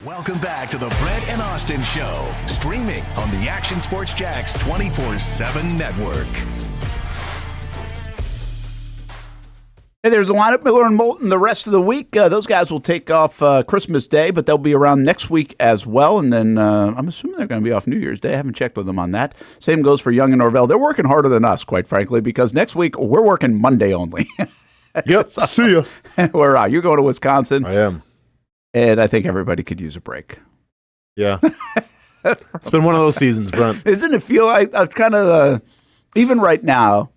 Welcome back to the Brent and Austen Show, streaming on the Action Sports Jax 24/7 network. Hey, there's a lineup, Miller and Moulton, the rest of the week. Those guys will take off Christmas Day, but they'll be around next week as well. And then I'm assuming they're going to be off New Year's Day. I haven't checked with them on that. Same goes for Young and Norvell. They're working harder than us, quite frankly, because next week we're working Monday only. Yep, so, see ya. We're out. You're going to Wisconsin. I am. And I think everybody could use a break. Yeah. It's been one of those seasons, Brent. Doesn't it feel like kind of even right now,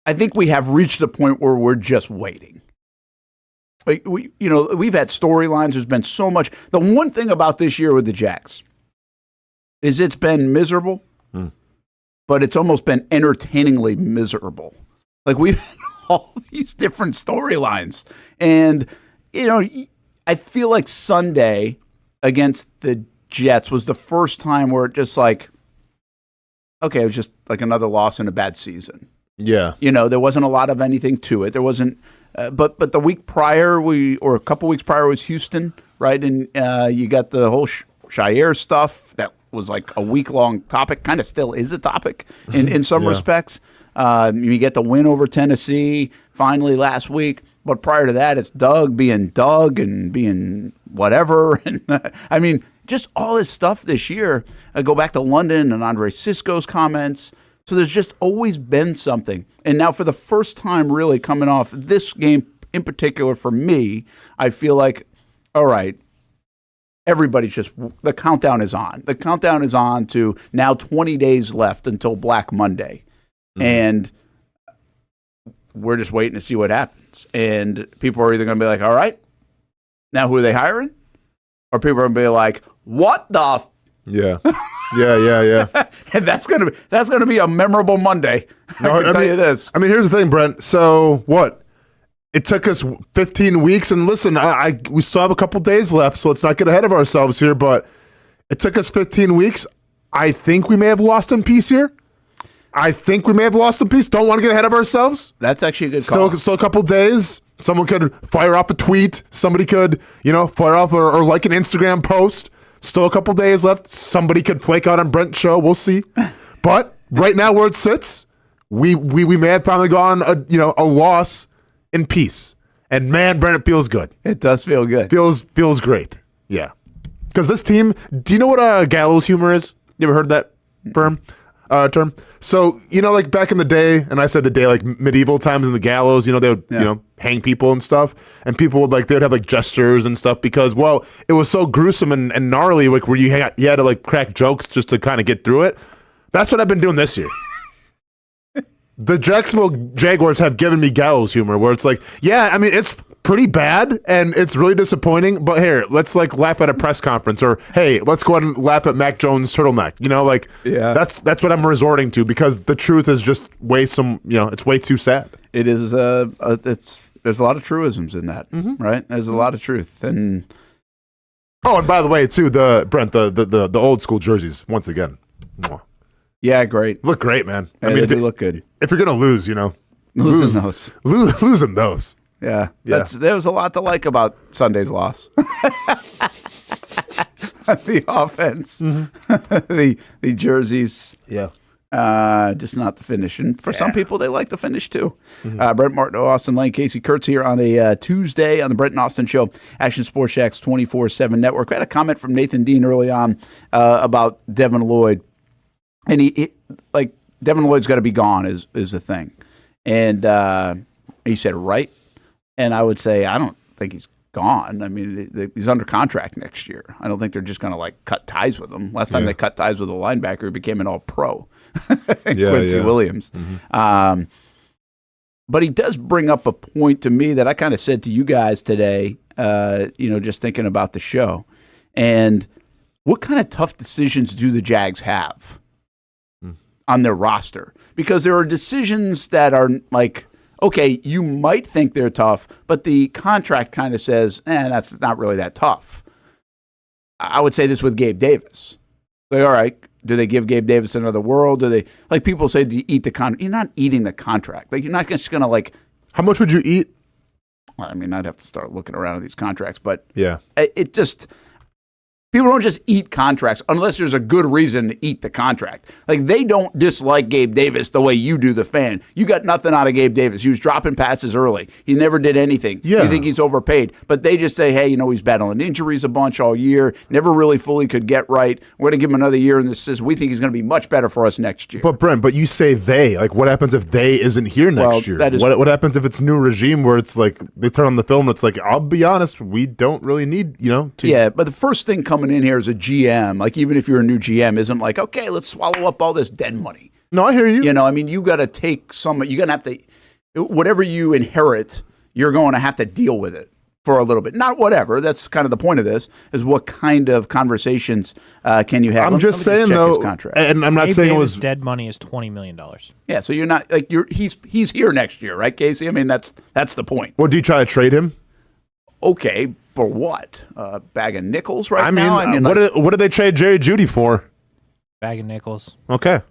I think we have reached a point where we're just waiting. Like we've had storylines. There's been so much. The one thing about this year with the Jags is it's been miserable, but it's almost been entertainingly miserable. Like we've had all these different storylines. And, I feel like Sunday against the Jets was the first time where it just like, okay, it was just like another loss in a bad season. Yeah. There wasn't a lot of anything to it. There wasn't, but the week prior, or a couple weeks prior was Houston, right? And you got the whole Shire stuff that was like a week-long topic, kind of still is a topic in some respects. You get the win over Tennessee finally last week. But prior to that, it's Doug being Doug and being whatever. And I mean, just all this stuff this year. I go back to London and Andre Sisco's comments. So there's just always been something. And now for the first time really coming off this game in particular for me, I feel like, all right, everybody's the countdown is on. The countdown is on to now 20 days left until Black Monday. Mm-hmm. And we're just waiting to see what happens. And people are either going to be like, all right, now who are they hiring? Or people are going to be like, what the? Yeah. Yeah. And that's gonna be a memorable Monday. I can tell you this. I mean, here's the thing, Brent. So what? It took us 15 weeks, and listen, we still have a couple days left, so let's not get ahead of ourselves here. But it took us 15 weeks. I think we may have lost in peace here. Don't want to get ahead of ourselves. That's actually a good call. Still a couple days. Someone could fire off a tweet. Somebody could, fire off or like an Instagram post. Still a couple days left. Somebody could flake out on Brent's show. We'll see. But right now, where it sits, we may have finally gone a loss in peace. And man, Brent, it feels good. It does feel good. Feels great. Yeah. Because this team, do you know what gallows humor is? You ever heard that term? So, like back in the day, and I said the day, like medieval times in the gallows, they would, hang people and stuff. And people would they'd have gestures and stuff because, well, it was so gruesome and gnarly, like where you had to crack jokes just to kind of get through it. That's what I've been doing this year. The Jacksonville Jaguars have given me gallows humor where it's like, yeah, I mean, it's pretty bad and it's really disappointing, but here, let's laugh at a press conference or, hey, let's go ahead and laugh at Mac Jones' turtleneck. Yeah. That's what I'm resorting to because the truth is just it's way too sad. It is, there's a lot of truisms in that, right? There's a lot of truth. And by the way, too, the old school jerseys, once again. Mwah. Yeah, great. Look great, man. Yeah, they do look good. If you're going to lose, losing those. Yeah. There was a lot to like about Sunday's loss. The offense, the jerseys. Yeah. Just not the finish. And for some people, they like the finish too. Brent, Martineau, Austin Lane, Casey Kurtz here on a Tuesday on the Brent and Austin Show, Action Sports Jax 24/7 Network. I had a comment from Nathan Dean early on about Devin Lloyd. And he Devin Lloyd's got to be gone is the thing. And he said, right. And I would say, I don't think he's gone. I mean, he's under contract next year. I don't think they're just going to cut ties with him. Last time they cut ties with a linebacker, he became an all-pro. Quincy Williams. But he does bring up a point to me that I kind of said to you guys today, just thinking about the show. And what kind of tough decisions do the Jags have on their roster? Because there are decisions that are okay, you might think they're tough, but the contract kind of says, that's not really that tough. I would say this with Gabe Davis. All right, do they give Gabe Davis another world? Do they, people say, do you eat the contract? You're not eating the contract. You're not just going to How much would you eat? I mean, I'd have to start looking around at these contracts, but Yeah. it just. People don't just eat contracts unless there's a good reason to eat the contract. Like, they don't dislike Gabe Davis the way you do, the fan. You got nothing out of Gabe Davis. He was dropping passes early. He never did anything. Yeah. You think he's overpaid. But they just say, hey, he's battling injuries a bunch all year, never really fully could get right. We're going to give him another year in this system. We think he's going to be much better for us next year. But, Brent, you say they. Like, what happens if they isn't here next year? What happens if it's new regime where it's like they turn on the film and it's like, I'll be honest, we don't really need, to. Yeah, but the first thing coming in here is a GM, like even if you're a new GM, isn't like, okay, let's swallow up all this dead money. No, I hear you. You got to take you're going to have to, whatever you inherit, you're going to have to deal with it for a little bit. Not whatever. That's kind of the point of this, is what kind of conversations can you have. I'm just saying, though, and I'm not saying it was dead money is $20 million. Yeah, so you're not, he's here next year, right, Casey? I mean, that's the point. Well, do you try to trade him? Okay, for what? A bag of nickels now? What did they trade Jerry Jeudy for? Bag of nickels. Okay.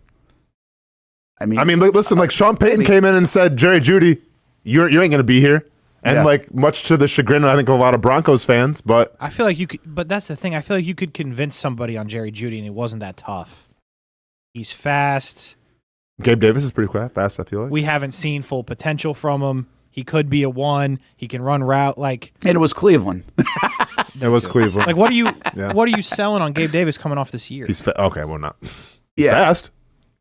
I mean, listen, like Sean Payton came in and said, Jerry Jeudy, you ain't going to be here. And much to the chagrin, I think, of a lot of Broncos fans, but I feel like you could, but that's the thing. I feel like you could convince somebody on Jerry Jeudy and it wasn't that tough. He's fast. Gabe Davis is pretty fast, I feel like. We haven't seen full potential from him. He could be a 1. He can run route and it was Cleveland. It was Cleveland. Like, what are you selling on Gabe Davis coming off this year? He's okay. Well, not. He's fast.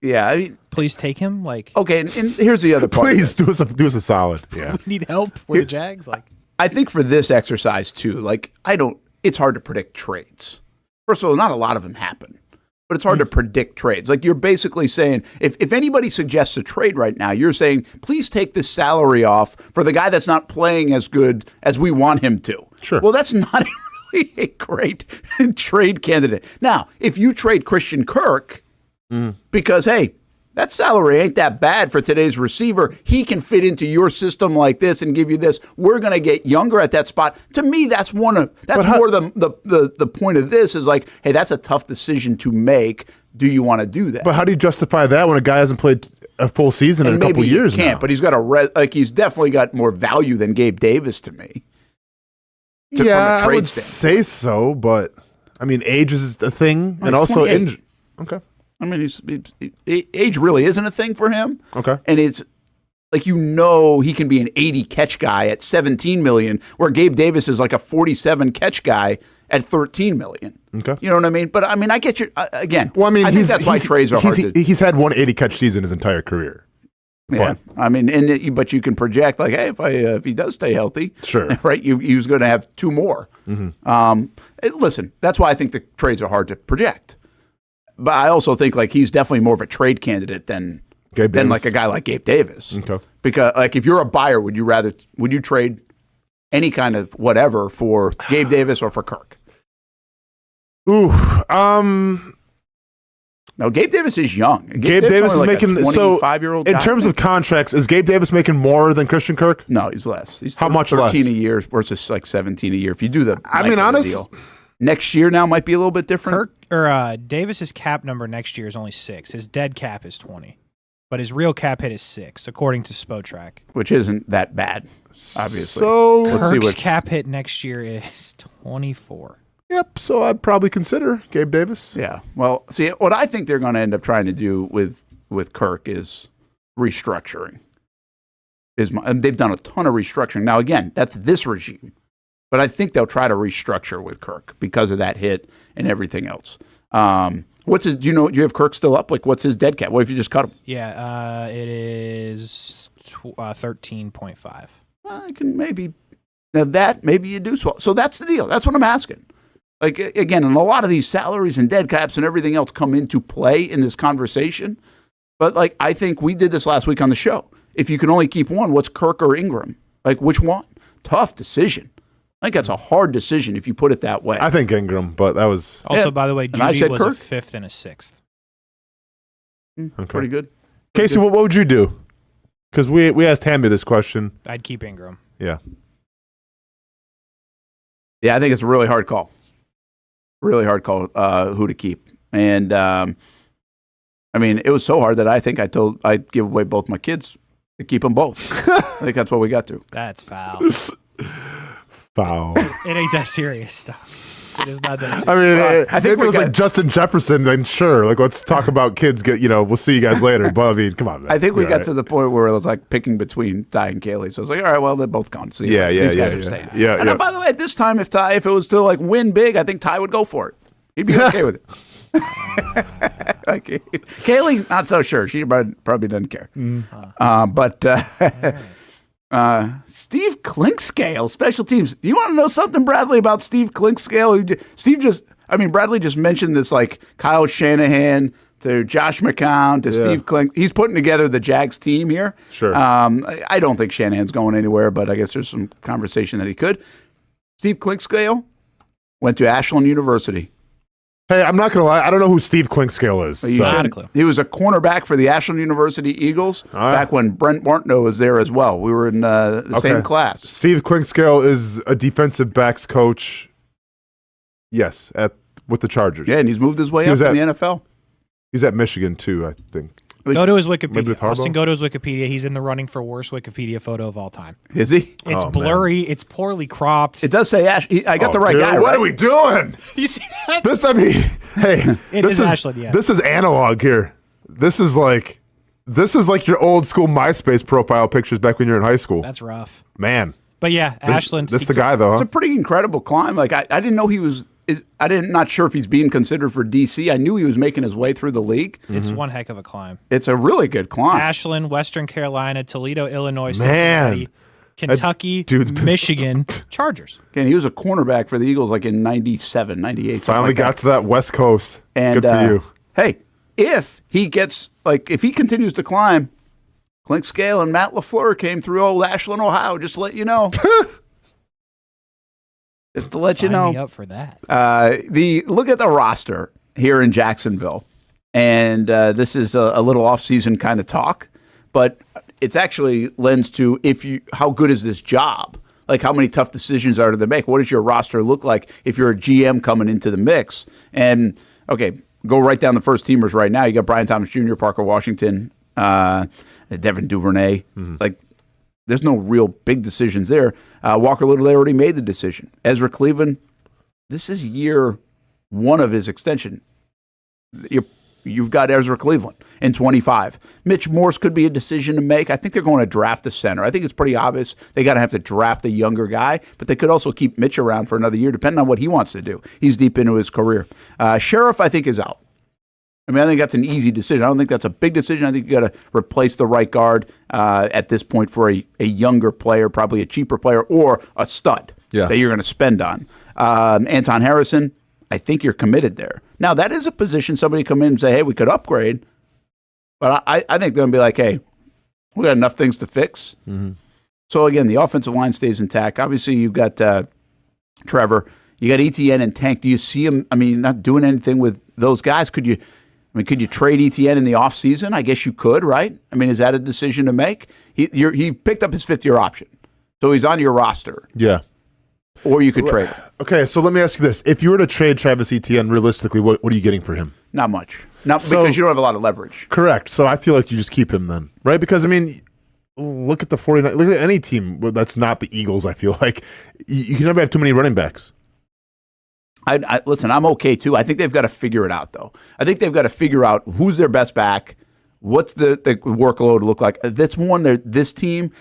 Yeah, I mean, please take him. Okay, and here's the other part. Please do us a solid. Yeah, we need help with the Jags. I think for this exercise too. It's hard to predict trades. First of all, not a lot of them happen. But it's hard to predict trades. Like, you're basically saying, if anybody suggests a trade right now, you're saying, please take this salary off for the guy that's not playing as good as we want him to. Sure. Well, that's not really a great trade candidate. Now, if you trade Christian Kirk, because, hey, that salary ain't that bad for today's receiver. He can fit into your system like this and give you this. We're going to get younger at that spot. To me, that's more the point of this is like, hey, that's a tough decision to make. Do you want to do that? But how do you justify that when a guy hasn't played a full season in a couple years now? But he's got he's definitely got more value than Gabe Davis to me. I would say so, but I mean, age is a thing, and also injury. Okay. I mean, age really isn't a thing for him. Okay. And it's like, he can be an 80 catch guy at $17 million, where Gabe Davis is like a 47 catch guy at $13 million. Okay. You know what I mean? But I mean, I get you again. Well, I mean, I think that's why trades are hard. He's had one 80 catch season his entire career. Yeah, I mean, but you can project like, hey, if he does stay healthy, sure, right? He was going to have 2 more. Mm-hmm. Listen, that's why I think the trades are hard to project. But I also think like he's definitely more of a trade candidate than like a guy like Gabe Davis. Okay. Because like if you're a buyer, would you trade any kind of whatever for Gabe Davis or for Kirk? Ooh, no, Gabe Davis is young. Gabe Davis is like making 25-year-old. In terms of contracts, is Gabe Davis making more than Christian Kirk? No, he's less. He's how much 13 less? 13 a year versus like 17 a year. If you do the, honest. Deal. Next year now might be a little bit different. Davis's cap number next year is only 6. His dead cap is 20, but his real cap hit is 6, according to Spotrac, which isn't that bad, obviously. So Kirk's cap hit next year is 24. Yep. So I'd probably consider Gabe Davis. Yeah. Well, see, what I think they're going to end up trying to do with Kirk is restructuring. And they've done a ton of restructuring. Now, again, that's this regime. But I think they'll try to restructure with Kirk because of that hit and everything else. Do you have Kirk still up? Like, what's his dead cap? What if you just cut him? Yeah, it is 13.5. I can maybe you do so. So that's the deal. That's what I'm asking. Like, again, and a lot of these salaries and dead caps and everything else come into play in this conversation. But like, I think we did this last week on the show. If you can only keep one, what's Kirk or Ingram? Like, which one? Tough decision. I think that's a hard decision if you put it that way. I think Ingram, but that was also, by the way, Jeudy was Kirk? A 5th and a 6th. Okay. Pretty good. Casey, what would you do? Because we asked Hamby this question. I'd keep Ingram. Yeah. Yeah, I think it's a really hard call. Really hard call who to keep. And, I mean, it was so hard that I think I'd give away both my kids to keep them both. I think that's what we got to. That's foul. Foul. It ain't that serious stuff. It is not that serious. I mean, I think if it was like Justin Jefferson, then sure. Like, let's talk about kids. We'll see you guys later. But I mean, come on, man. I think we got to the point where it was like picking between Ty and Kaylee. So I was like, all right, well, they're both gone. So these guys are staying. Yeah. And by the way, at this time, if it was to like win big, I think Ty would go for it. He'd be okay with it. Like, Kaylee, not so sure. She probably doesn't care. Steve Clinkscale, special teams. You want to know something, Bradley, about Steve Clinkscale? Bradley just mentioned this, like Kyle Shanahan to Josh McCown to Steve Klink. He's putting together the Jags team here. Sure. I don't think Shanahan's going anywhere, but I guess there's some conversation that he could. Steve Clinkscale went to Ashland University. Hey, I'm not going to lie. I don't know who Steve Clinkscale is. Not a clue. He was a cornerback for the Ashland University Eagles back when Brent Martineau was there as well. We were in the same class. Steve Clinkscale is a defensive backs coach. Yes, with the Chargers. Yeah, and he's moved his way up in the NFL. He's at Michigan too, I think. Go to his Maybe Wikipedia. with Harbaugh? Austin, go to his Wikipedia. He's in the running for worst Wikipedia photo of all time. Is he? It's blurry. Man. It's poorly cropped. It does say Ash. I got the right guy. What right? are we doing? You see that? This is Ashland, yeah. This is analog here. This is like your old school MySpace profile pictures back when you were in high school. That's rough. Man. But yeah, Ashland. This the guy though. It's Huh? a pretty incredible climb. Like I didn't know he was. Not sure if he's being considered for DC. I knew he was making his way through the league. It's one heck of a climb. It's a really good climb. Ashland, Western Carolina, Toledo, Illinois, Man. Cincinnati, Kentucky, Michigan, Chargers. Again, he was a cornerback for the Eagles like in 97, 98. Finally got to that West Coast. And, good for you. Hey, if he continues to climb, Clinkscale and Matt LaFleur came through old Ashland, Ohio, just to let you know. Just to let you know. Sign me up for that. Look at the roster here in Jacksonville. And this is a little off-season kind of talk, but it's actually lends to how good is this job? Like, how many tough decisions are to make? What does your roster look like if you're a GM coming into the mix? And, okay, go right down the first teamers right now. You got Brian Thomas Jr., Parker Washington, Devin Duvernay. Mm-hmm. Like, there's no real big decisions there. Walker Little, they already made the decision. Ezra Cleveland, this is year one of his extension. You've got Ezra Cleveland in 25. Mitch Morse could be a decision to make. I think they're going to draft a center. I think it's pretty obvious they got to have to draft a younger guy, but they could also keep Mitch around for another year, depending on what he wants to do. He's deep into his career. Sheriff, I think, is out. I think that's an easy decision. I don't think that's a big decision. I think you got to replace the right guard at this point for a younger player, probably a cheaper player, or a stud that you're going to spend on. Anton Harrison, I think you're committed there. Now, that is a position somebody come in and say, hey, we could upgrade. But I think they're going to be like, hey, we got enough things to fix. Mm-hmm. So, again, the offensive line stays intact. Obviously, you've got Trevor. You got ETN and Tank. Do you see him, not doing anything with those guys? Could you trade ETN in the offseason? I guess you could, right? Is that a decision to make? He picked up his fifth-year option, so he's on your roster. Yeah. Or you could trade him. Okay, so let me ask you this. If you were to trade Travis Etienne, realistically, what are you getting for him? Not much. Because you don't have a lot of leverage. Correct. So I feel like you just keep him then, right? Because, look at the 49ers. Look at any team that's not the Eagles, I feel like. You can never have too many running backs. Listen, I'm okay, too. I think they've got to figure it out, though. I think they've got to figure out who's their best back, what's the workload look like. That's one that this team,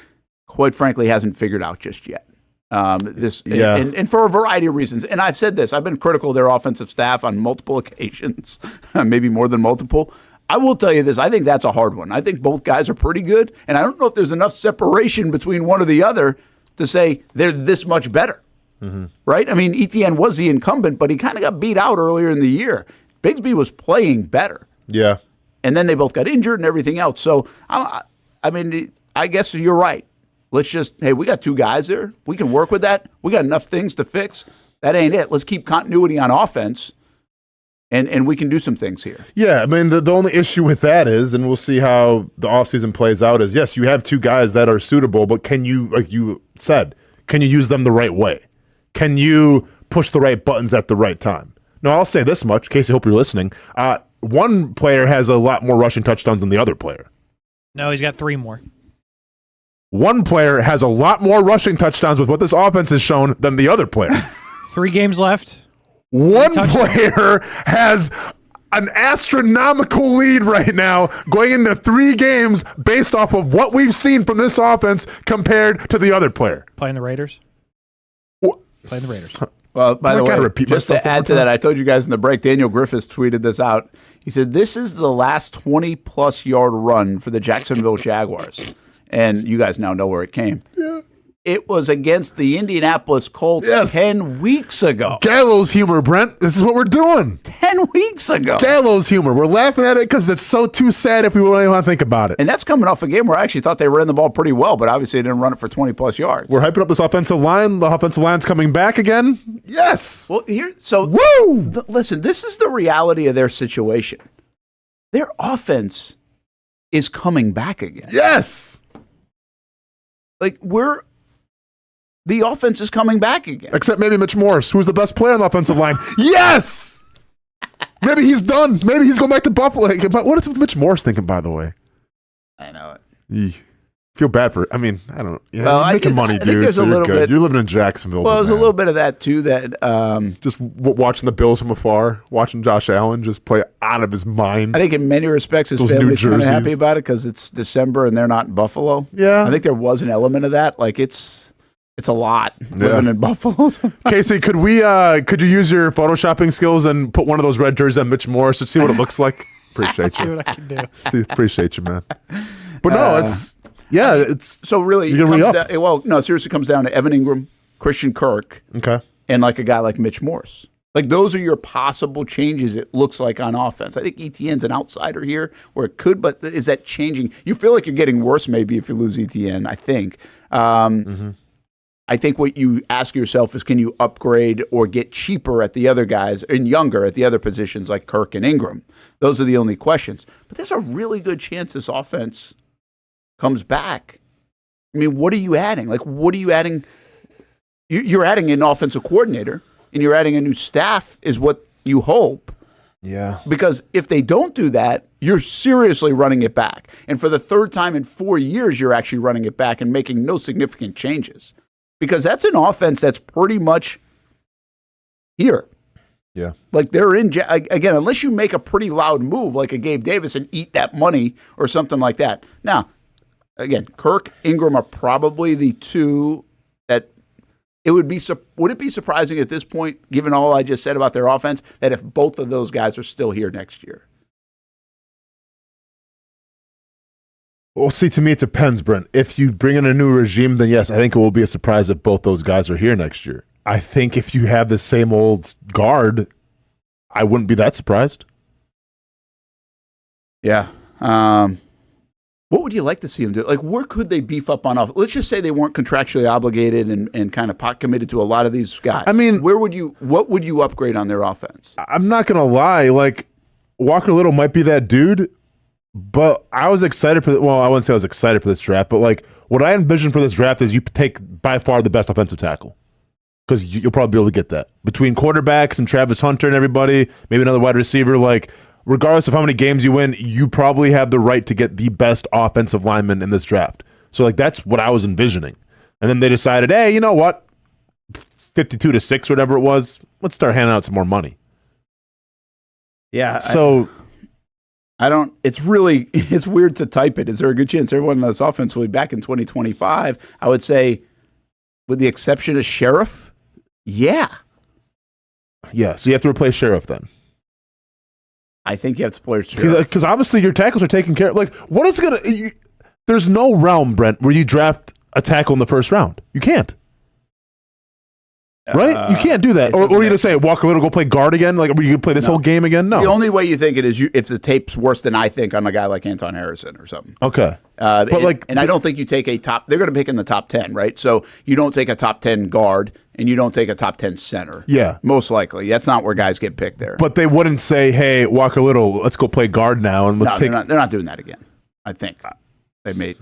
quite frankly, hasn't figured out just yet. And for a variety of reasons. And I've said this. I've been critical of their offensive staff on multiple occasions, maybe more than multiple. I will tell you this. I think that's a hard one. I think both guys are pretty good, and I don't know if there's enough separation between one or the other to say they're this much better. Mm-hmm. Right? Etienne was the incumbent, but he kind of got beat out earlier in the year. Bigsby was playing better. Yeah. And then they both got injured and everything else. So, I guess you're right. Let's we got two guys there. We can work with that. We got enough things to fix. That ain't it. Let's keep continuity on offense, and we can do some things here. Yeah, the only issue with that is, and we'll see how the offseason plays out, is yes, you have two guys that are suitable, but can you, like you said, can you use them the right way? Can you push the right buttons at the right time? Now, I'll say this much, Casey, I hope you're listening. One player has a lot more rushing touchdowns than the other player. No, he's got 3 more. one player has a lot more rushing touchdowns with what this offense has shown than the other player. 3 games left. One player has an astronomical lead right now going into 3 games based off of what we've seen from this offense compared to the other player. Playing the Raiders? Playing the Raiders. Well, by the way, just to add to that, that, I told you guys in the break, Daniel Griffiths tweeted this out. He said, this is the last 20-plus yard run for the Jacksonville Jaguars. And you guys now know where it came. Yeah. It was against the Indianapolis Colts 10 weeks ago. Gallows humor, Brent. This is what we're doing. 10 weeks ago. Gallows humor. We're laughing at it because it's so too sad if we really want to think about it. And that's coming off a game where I actually thought they ran the ball pretty well, but obviously they didn't run it for 20-plus yards. We're hyping up this offensive line. The offensive line's coming back again. Yes. Well, listen, this is the reality of their situation. Their offense is coming back again. Yes. The offense is coming back again. Except maybe Mitch Morse, who's the best player on the offensive line. Yes! Maybe he's done. Maybe he's going back to Buffalo. But what is Mitch Morse thinking, by the way? I know it. Feel bad for I don't know. Yeah, well, you're making money, dude. There's so a little bit. You're living in Jacksonville. Well, there's a little bit of that, too, that just watching the Bills from afar, watching Josh Allen just play out of his mind. I think in many respects his family's kind of happy about it because it's December and they're not in Buffalo. Yeah. I think there was an element of that. It's a lot living in Buffalo. Casey, could you use your photoshopping skills and put one of those red jerseys on Mitch Morris to see what it looks like? Appreciate you. See what I can do. Appreciate you, man. But no, it's so really. Seriously, comes down to Evan Ingram, Christian Kirk, and a guy like Mitch Morse. Those are your possible changes. It looks like on offense. I think ETN's an outsider here, where it could, but is that changing? You feel like you're getting worse maybe if you lose ETN. I think. I think what you ask yourself is, can you upgrade or get cheaper at the other guys and younger at the other positions like Kirk and Ingram? Those are the only questions. But there's a really good chance this offense comes back. I mean, what are you adding? What are you adding? You're adding an offensive coordinator and you're adding a new staff is what you hope. Yeah. Because if they don't do that, you're seriously running it back. And for the third time in 4 years, you're actually running it back and making no significant changes. Because that's an offense that's pretty much here. Yeah. They're in, again, unless you make a pretty loud move like a Gabe Davis and eat that money or something like that. Now, again, Kirk, Ingram are probably the two that would it be surprising at this point, given all I just said about their offense, that if both of those guys are still here next year? Well, see, to me, it depends, Brent. If you bring in a new regime, then yes, I think it will be a surprise if both those guys are here next year. I think if you have the same old guard, I wouldn't be that surprised. Yeah. What would you like to see them do? Where could they beef up on offense? Let's just say they weren't contractually obligated and kind of pot committed to a lot of these guys. I mean, what would you upgrade on their offense? I'm not going to lie. Walker Little might be that dude. But I was excited I wouldn't say I was excited for this draft, but what I envision for this draft is you take by far the best offensive tackle because you'll probably be able to get that. Between quarterbacks and Travis Hunter and everybody, maybe another wide receiver, regardless of how many games you win, you probably have the right to get the best offensive lineman in this draft. So that's what I was envisioning. And then they decided, hey, you know what? 52-6 or whatever it was, let's start handing out some more money. Yeah. So... it's weird to type it. Is there a good chance everyone in this offense will be back in 2025? I would say, with the exception of Sheriff, yeah. Yeah, so you have to replace Sheriff then. I think you have to replace Sheriff. Because obviously your tackles are taken care of. What is going to... There's no realm, Brent, where you draft a tackle in the first round. You can't. Right? You can't do that. Or you just say, Walker Little, go play guard again? Are you going to play this whole game again? No. The only way you think it is if the tape's worse than I think on a guy like Anton Harrison or something. Okay. And I don't think you take a top... They're going to pick in the top 10, right? So you don't take a top 10 guard and you don't take a top 10 center. Yeah. Most likely. That's not where guys get picked there. But they wouldn't say, hey, Walker Little, let's go play guard now and let's take... They're not doing that again, I think. They made...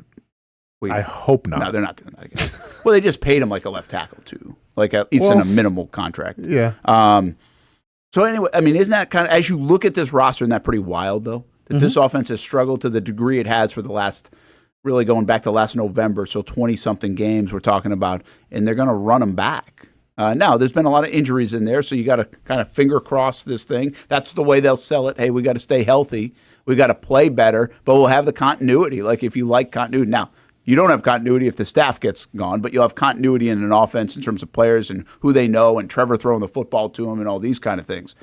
I hope not. No, they're not doing that again. Well, they just paid him like a left tackle, too. At least in a minimal contract. Yeah. So anyway, I mean, isn't that kind of... As you look at this roster, isn't that pretty wild, though? That this offense has struggled to the degree it has for the last really going back to last November, so 20-something games we're talking about, and they're going to run them back. Now, there's been a lot of injuries in there, so you got to kind of finger cross this thing. That's the way they'll sell it. Hey, we got to stay healthy. We got to play better, but we'll have the continuity. Like if you like continuity. Now, you don't have continuity if the staff gets gone, but you'll have continuity in an offense in terms of players and who they know and Trevor throwing the football to them and all these kind of things.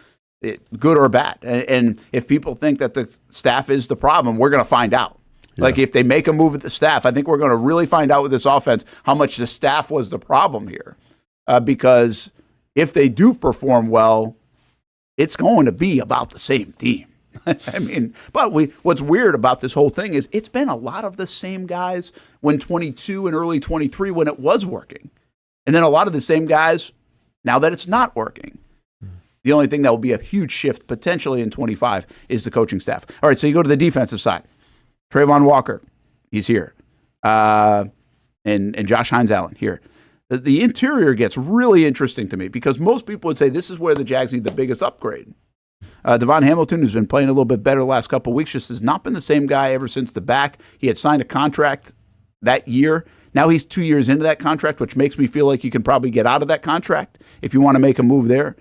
Good or bad. And if people think that the staff is the problem, we're going to find out. Yeah. Like if they make a move at the staff, I think we're going to really find out with this offense how much the staff was the problem here. Because if they do perform well, it's going to be about the same team. I mean, but what's weird about this whole thing is it's been a lot of the same guys when 22 and early 23 when it was working. And then a lot of the same guys now that it's not working. The only thing that will be a huge shift potentially in 25 is the coaching staff. All right, so you go to the defensive side. Trayvon Walker, he's here. And Josh Hines-Allen here. The interior gets really interesting to me because most people would say this is where the Jags need the biggest upgrade. Devon Hamilton, who's been playing a little bit better the last couple of weeks, just has not been the same guy ever since the back. He had signed a contract that year. Now he's 2 years into that contract, which makes me feel like you can probably get out of that contract if you want to make a move there.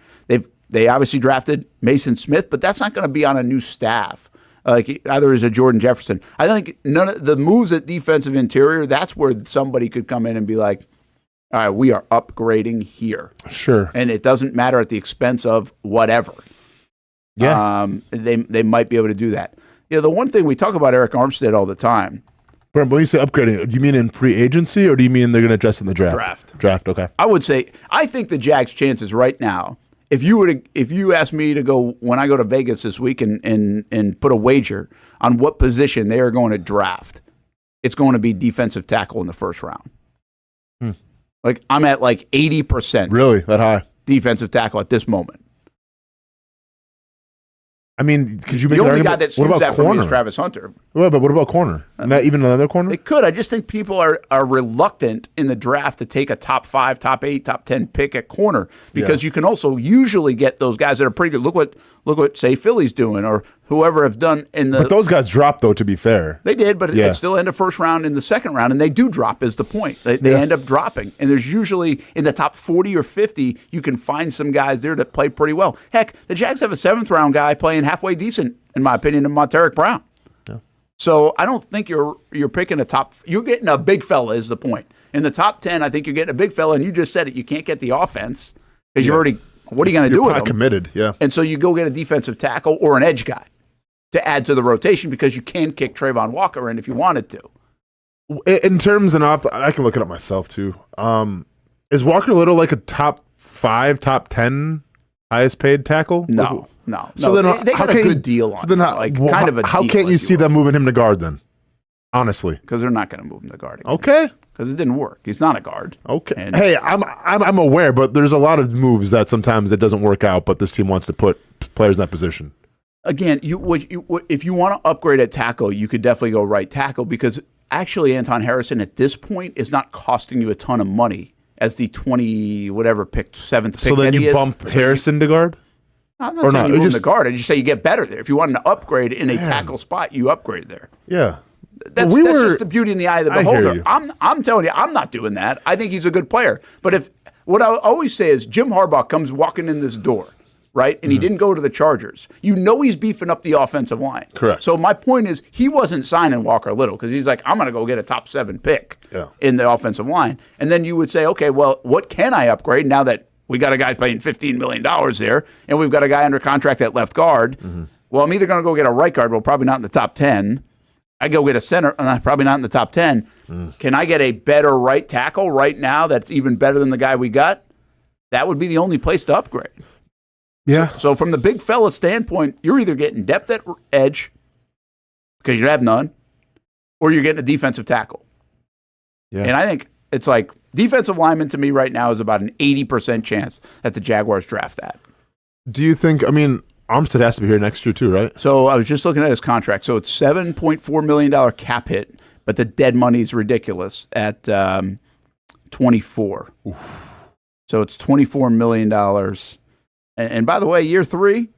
They obviously drafted Mason Smith, but that's not going to be on a new staff. Like either is a Jordan Jefferson. I think none of the moves at defensive interior, that's where somebody could come in and be like, all right, we are upgrading here. Sure. And it doesn't matter at the expense of whatever. Yeah. They might be able to do that. The one thing we talk about Eric Armstead all the time. But when you say upgrading, do you mean in free agency or do you mean they're going to adjust in the draft? Draft, okay. I would say, I think the Jags' chances right now, if you ask me to go, when I go to Vegas this week and put a wager on what position they are going to draft, it's going to be defensive tackle in the first round. Like I'm at like 80%. Really? That high? Defensive tackle at this moment. I mean, could you make the an only argument? guy that swoops that for me is Travis Hunter. Well, but what about corner? Not even another corner? They could. I just think people are reluctant in the draft to take a top 5, top 8, top 10 pick at corner because you can also usually get those guys that are pretty good. Look what say Philly's doing or whoever have done in the. But those guys dropped though. To be fair, they did, but it still end up first round in the second round, and they do drop. Is the point? They end up dropping, and there's usually in the top 40 or 50, you can find some guys there that play pretty well. Heck, the Jags have a 7th round guy playing halfway decent, in my opinion, in Monteric Brown. Yeah. So I don't think you're picking a top. You're getting a big fella. Is the point? In the top 10, I think you're getting a big fella, and you just said it. You can't get the offense because you've already. What are you going to do with them? Committed, yeah. And so you go get a defensive tackle or an edge guy to add to the rotation because you can kick Trayvon Walker in if you wanted to. In terms and off, I can look it up myself too. Is Walker Little like a top 5, top 10 highest paid tackle? No. So then they got a good deal on him. How can't you see them moving him to guard then? Honestly, because they're not going to move him to guard again. Okay. Because it didn't work. He's not a guard. Okay. And hey, I'm aware, but there's a lot of moves that sometimes it doesn't work out, but this team wants to put players in that position. Again, if you want to upgrade at tackle, you could definitely go right tackle because actually Anton Harrison at this point is not costing you a ton of money as the 7th pick. So then you bump Harrison to guard? I'm not saying you move him to guard. I just say you get better there. If you wanted to upgrade in a tackle spot, you upgrade there. Yeah. That's just the beauty in the eye of the beholder. I'm telling you, I'm not doing that. I think he's a good player. But what I always say is Jim Harbaugh comes walking in this door, right? And he didn't go to the Chargers. You know he's beefing up the offensive line. Correct. So my point is he wasn't signing Walker Little because he's like, I'm going to go get a top 7 pick in the offensive line. And then you would say, okay, well, what can I upgrade now that we got a guy paying $15 million there and we've got a guy under contract at left guard? Well, I'm either going to go get a right guard, well, probably not in the top 10. I go get a center, probably not in the top 10. Can I get a better right tackle right now that's even better than the guy we got? That would be the only place to upgrade. Yeah. So from the big fella standpoint, you're either getting depth at edge because you have none, or you're getting a defensive tackle. Yeah. And I think it's like defensive lineman to me right now is about an 80% chance that the Jaguars draft that. Do you think, Armstead has to be here next year too, right? So I was just looking at his contract. So it's $7.4 million cap hit, but the dead money is ridiculous at 24. Oof. So it's $24 million. And by the way, year 3,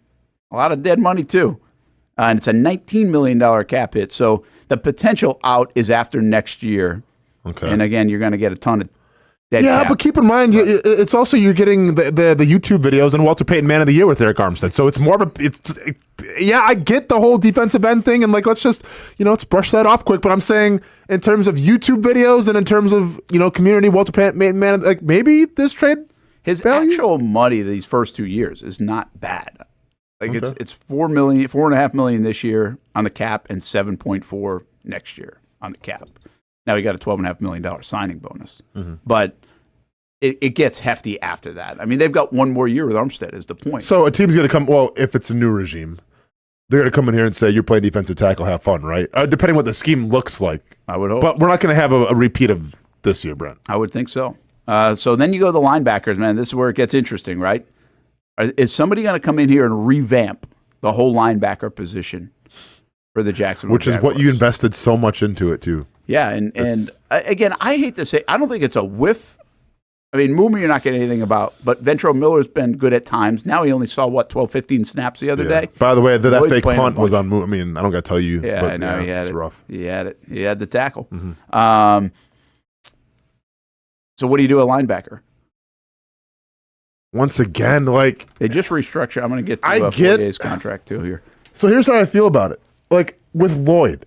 a lot of dead money too. and it's a $19 million cap hit. So the potential out is after next year. Okay. And again, you're going to get a ton of dead Yeah, cap. but keep in mind, it's also you're getting the YouTube videos and Walter Payton Man of the Year with Eric Armstead. So it's more of a yeah, I get the whole defensive end thing, and like let's just let's brush that off quick. But I'm saying in terms of YouTube videos and in terms of community Walter Payton Man, like maybe this trade his value? actual money these first 2 years is not bad. Like it's $4.5 million this year on the cap and 7.4 next year on the cap. Now he got a $12.5 million signing bonus, but it gets hefty after that. I mean, they've got one more year with Armstead is the point. So a team's going to come. Well, if it's a new regime, they're going to come in here and say, "You're playing defensive tackle, have fun," right? Depending what the scheme looks like. I would hope, but we're not going to have a repeat of this year, Brent. I would think so. So then you go to the linebackers, man. This is where it gets interesting, right? Is somebody going to come in here and revamp the whole linebacker position for the Jacksonville Which is Jaguars? what you invested so much into it, too. Yeah, and again, I hate to say, I don't think it's a whiff. I mean, Mooma you're not getting anything about, but Ventrell Miller's been good at times. Now he only saw, 12, 15 snaps the other day? By the way, that Lloyd's fake playing punt a was bunch. on Mooma. I mean, I don't got to tell you. Yeah, but, I know. He had it's it. rough. He had it. He had the tackle. So what do you do at linebacker? Once again, like They just restructure. I'm going to get to I get- Fournier's contract too here. So here's how I feel about it. Like with Lloyd,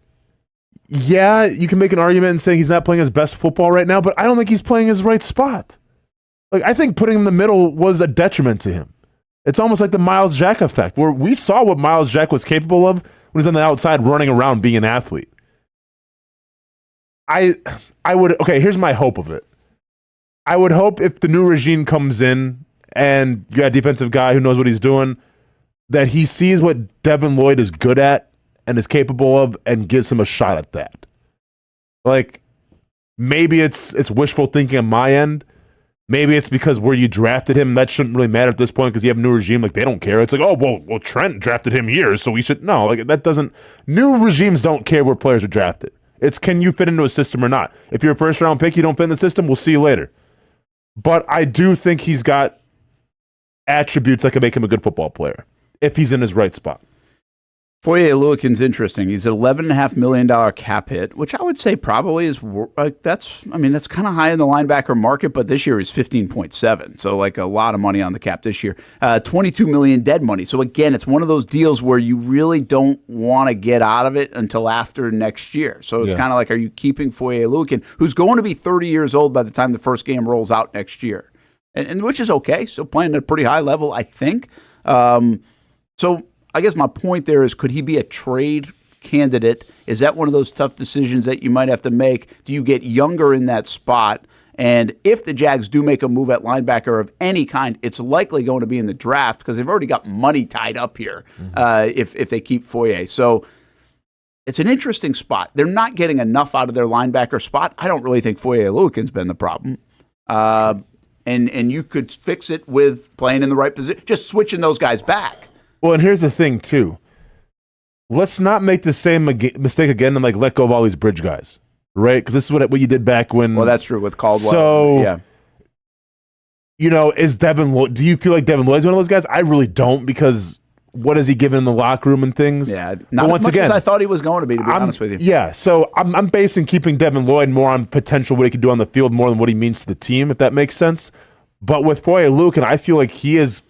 yeah, you can make an argument in saying he's not playing his best football right now, but I don't think he's playing his right spot. Like I think putting him in the middle was a detriment to him. It's almost like the Miles Jack effect, where we saw what Miles Jack was capable of when he's on the outside running around being an athlete. I would here's my hope of it. I would hope if the new regime comes in and you got a defensive guy who knows what he's doing, that he sees what Devin Lloyd is good at and is capable of and gives him a shot at that. Like, maybe it's wishful thinking on my end. Maybe it's because where you drafted him, that shouldn't really matter at this point because you have a new regime. Like, they don't care. It's like, oh, well, Trent drafted him here, so we should. No, like, that doesn't. New regimes don't care where players are drafted. It's can you fit into a system or not. If you're a first-round pick, you don't fit in the system, we'll see you later. But I do think he's got attributes that can make him a good football player if he's in his right spot. Foye Oluokun's interesting. He's an $11.5 million cap hit, which I would say probably is like that's kind of high in the linebacker market, but this year is 15.7, so like a lot of money on the cap this year. $22 million dead money. So again, it's one of those deals where you really don't want to get out of it until after next year. So it's kind of like, are you keeping Foye Oluokun, who's going to be 30 years old by the time the first game rolls out next year, and which is okay. So playing at a pretty high level, I think. So I guess my point there is, could he be a trade candidate? Is that one of those tough decisions that you might have to make? Do you get younger in that spot? And if the Jags do make a move at linebacker of any kind, it's likely going to be in the draft because they've already got money tied up here if they keep Foye. So it's an interesting spot. They're not getting enough out of their linebacker spot. I don't really think Foye Oluokun's been the problem. And you could fix it with playing in the right position, just switching those guys back. Well, and here's the thing, too. Let's not make the same mistake again and, like, let go of all these bridge guys, right? Because this is what you did back when... Well, that's true with Caldwell. So, yeah. Is Devin Lloyd... Do you feel like Devin Lloyd's one of those guys? I really don't, because what has he given in the locker room and things? Yeah, not as much as I thought he was going to be honest with you. Yeah, so I'm basing keeping Devin Lloyd more on potential what he could do on the field more than what he means to the team, if that makes sense. But with Foye Oluokun, I feel like he is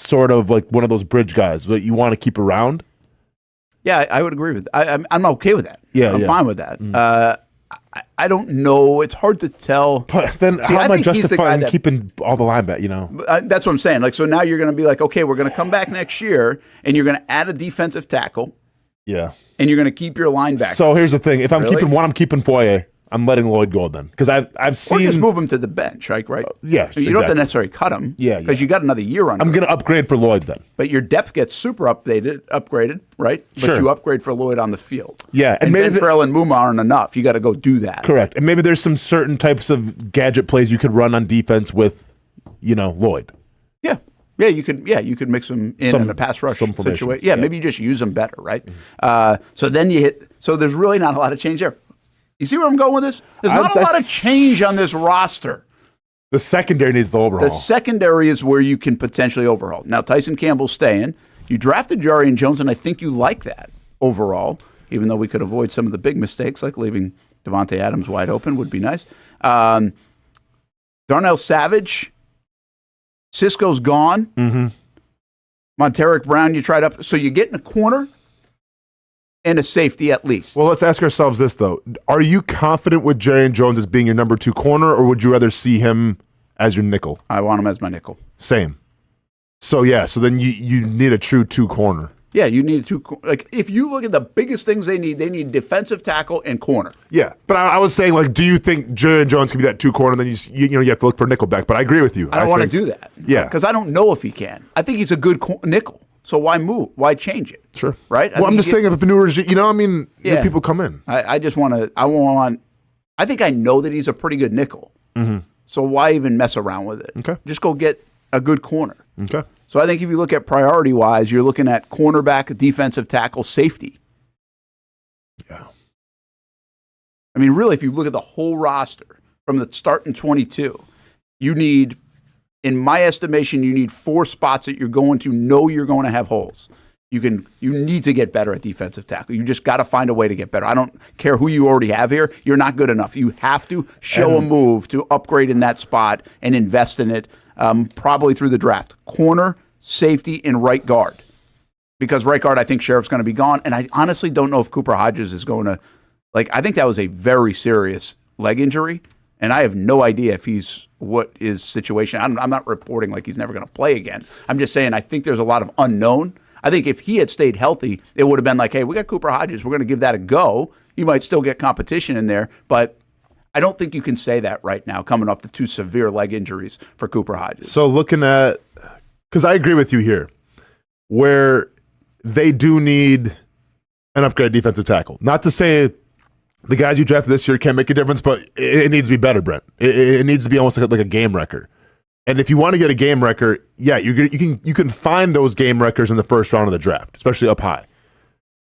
sort of like one of those bridge guys that you want to keep around. Yeah, I would agree with that. I'm okay with that. Yeah, I'm fine with that. I don't know. It's hard to tell. But then how am I justifying keeping all the linebackers, That's what I'm saying. Like, so now you're going to be like, okay, we're going to come back next year, and you're going to add a defensive tackle. Yeah. And you're going to keep your linebacker. So here's the thing. If I'm Really? keeping one, I'm keeping Foye. I'm letting Lloyd go then. Because I've seen... Or just move him to the bench, right? Yeah, You don't have to necessarily cut him. Yeah, Because you got another year on I'm going to upgrade for Lloyd then. But your depth gets super upgraded, right? But Sure. you upgrade for Lloyd on the field. Yeah, And and maybe Ventrell and Mooma aren't enough. You got to go do that. Correct. And maybe there's some certain types of gadget plays you could run on defense with, Lloyd. Yeah. Yeah, you could mix them in a pass rush some situation. formations, Yeah, yeah. maybe you just use them better, right? So then so there's really not a lot of change there. You see where I'm going with this? There's not a lot of change on this roster. The secondary needs the overhaul. The secondary is where you can potentially overhaul. Now, Tyson Campbell's staying. You drafted Jarian Jones, and I think you like that overall, even though we could avoid some of the big mistakes, like leaving Devontae Adams wide open would be nice. Darnell Savage, Cisco's gone. Mm-hmm. Monteric Brown, you tried up. So you get in a corner and a safety at least. Well, let's ask ourselves this, though. Are you confident with Jarian Jones as being your number 2 corner, or would you rather see him as your nickel? I want him as my nickel. Same. So, yeah, so then you need a true 2 corner. Yeah, you need if you look at the biggest things they need defensive tackle and corner. Yeah, but I was saying, like, do you think Jarian Jones can be that 2 corner, and then you have to look for nickelback? But I agree with you. I don't want to do that. Yeah. Because I don't know if he can. I think he's a good nickel. So why move? Why change it? Sure. Right? Well, I'm just saying if a new regime, new people come in. I just want to, I think I know that he's a pretty good nickel. Mm-hmm. So why even mess around with it? Okay. Just go get a good corner. Okay. So I think if you look at priority-wise, you're looking at cornerback, defensive tackle, safety. Yeah. I mean, really, if you look at the whole roster from the start in 22, you need, in my estimation, you need 4 spots that you're going to have holes. You need to get better at defensive tackle. You just got to find a way to get better. I don't care who you already have here. You're not good enough. You have to show a move to upgrade in that spot and invest in it. Probably through the draft. Corner, safety, and right guard. Because right guard, I think Sheriff's going to be gone. And I honestly don't know if Cooper Hodges is going to, I think that was a very serious leg injury. And I have no idea if he's what his situation. I'm not reporting like he's never going to play again. I'm just saying I think there's a lot of unknown. I think if he had stayed healthy, it would have been like, hey, we got Cooper Hodges. We're going to give that a go. You might still get competition in there, but I don't think you can say that right now, coming off the 2 severe leg injuries for Cooper Hodges. So looking at, because I agree with you here, where they do need an upgraded defensive tackle. Not to say the guys you drafted this year can't make a difference, but it needs to be better, Brent. It needs to be almost like a game wrecker. And if you want to get a game wrecker, yeah, you can find those game wreckers in the first round of the draft, especially up high.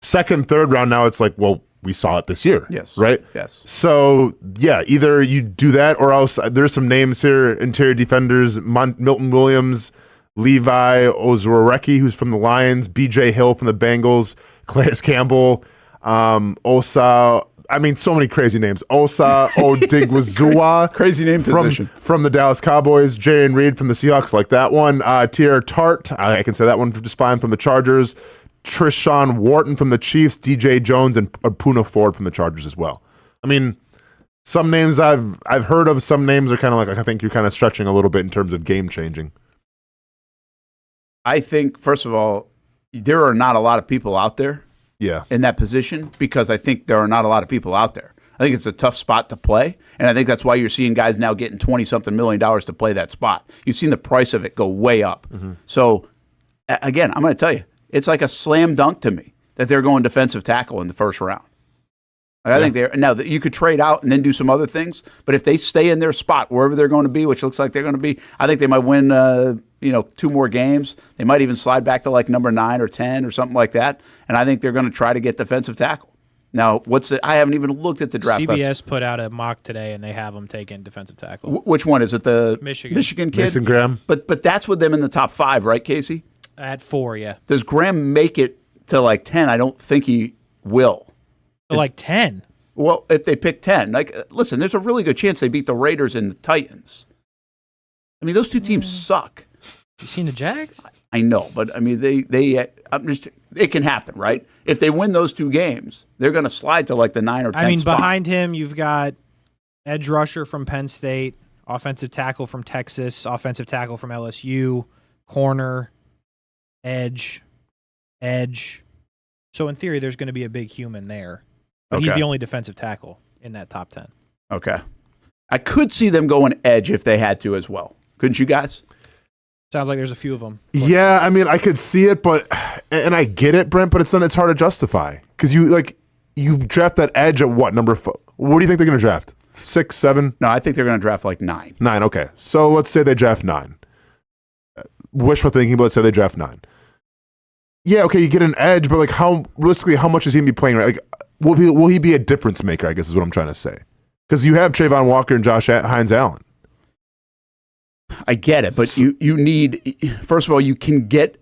Second, third round, now it's like, well, we saw it this year. Yes. Right? Yes. So, yeah, either you do that or else there's some names here, interior defenders, Milton Williams, Levi Ozoreki, who's from the Lions, B.J. Hill from the Bengals, Calais Campbell, Osa, I mean, so many crazy names. Osa Odigwuzua. Crazy name position. From the Dallas Cowboys, Jaren Reed from the Seahawks, like that one. Tier Tart, I can say that one just fine, from the Chargers. Trishawn Wharton from the Chiefs, DJ Jones, and Puna Ford from the Chargers as well. I mean, some names I've heard of, some names are kind of like, I think you're kind of stretching a little bit in terms of game changing. I think, first of all, there are not a lot of people out there in that position because I think there are not a lot of people out there. I think it's a tough spot to play, and I think that's why you're seeing guys now getting $20-something million to play that spot. You've seen the price of it go way up. Mm-hmm. So, again, I'm going to tell you, it's like a slam dunk to me that they're going defensive tackle in the first round. I think you could trade out and then do some other things, but if they stay in their spot wherever they're going to be, which looks like they're going to be, I think they might win 2 more games. They might even slide back to like number 9 or 10 or something like that, and I think they're going to try to get defensive tackle. Now, I haven't even looked at the draft. CBS put out a mock today, and they have them taking defensive tackle. Which one? Is it the Michigan kid? Mason Graham. But that's with them in the top 5, right, Casey? At 4, yeah. Does Graham make it to like 10? I don't think he will. Like 10? Well, if they pick 10. Listen, there's a really good chance they beat the Raiders and the Titans. I mean, those 2 teams suck. You seen the Jags? I know, but I mean, it can happen, right? If they win those 2 games, they're going to slide to like the 9 or 10 spot. Behind him, you've got edge rusher from Penn State, offensive tackle from Texas, offensive tackle from LSU, corner, edge. So in theory, there's going to be a big human there. But he's the only defensive tackle in that top 10. Okay. I could see them going edge if they had to as well. Couldn't you guys? Sounds like there's a few of them. Yeah, I mean, I could see it, and I get it, Brent, but it's hard to justify. Because you draft that edge at what, number 4? What do you think they're going to draft? 6, 7? No, I think they're going to draft like 9. 9, okay. So let's say they draft 9. Wishful thinking, but let's say they draft 9. Yeah, okay, you get an edge, but realistically, how much is he going to be playing? Right? Will he be a difference maker, I guess is what I'm trying to say. Because you have Trayvon Walker and Josh Hines-Allen. I get it, but you need, first of all, you can get